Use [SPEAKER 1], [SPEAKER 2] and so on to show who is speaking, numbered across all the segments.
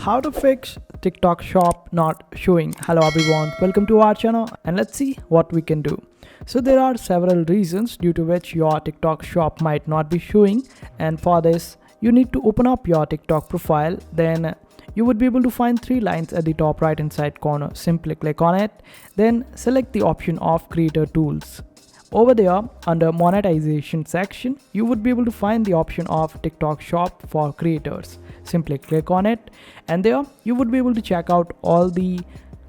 [SPEAKER 1] How to fix TikTok shop not showing. Hello everyone, welcome to our channel and let's see what we can do. So there are several reasons due to which your TikTok shop might not be showing, and for this you need to open up your TikTok profile. Then you would be able to find three lines at the top right hand side corner. Simply click on it, then select the option of creator tools. Over there under monetization section, you would be able to find the option of TikTok shop for creators. Simply click on it, and there you would be able to check out all the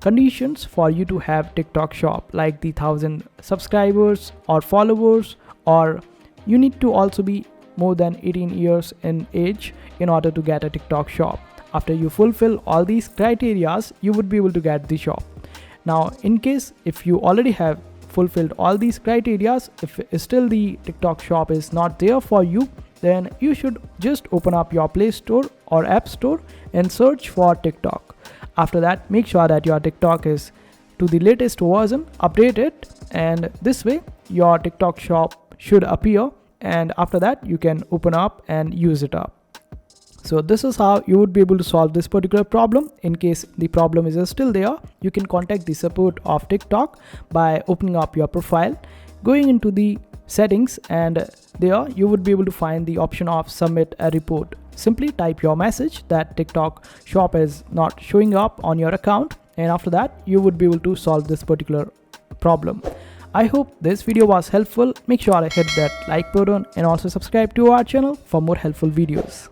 [SPEAKER 1] conditions for you to have TikTok shop, like the 1,000 subscribers or followers, or you need to also be more than 18 years in age in order to get a TikTok shop. After you fulfill all these criterias, you would be able to get the shop. Now in case if you already have fulfilled all these criterias, if still the TikTok shop is not there for you, then you should just open up your Play Store or App Store and search for TikTok. After that, make sure that your TikTok is to the latest version, update it, and this way your TikTok shop should appear, and after that you can open up and use it up. So this is how you would be able to solve this particular problem. In case the problem is still there, you can contact the support of TikTok by opening up your profile, going into the settings, and there you would be able to find the option of submit a report. Simply type your message that TikTok shop is not showing up on your account, and after that you would be able to solve this particular problem. I hope this video was helpful. Make sure to hit that like button and also subscribe to our channel for more helpful videos.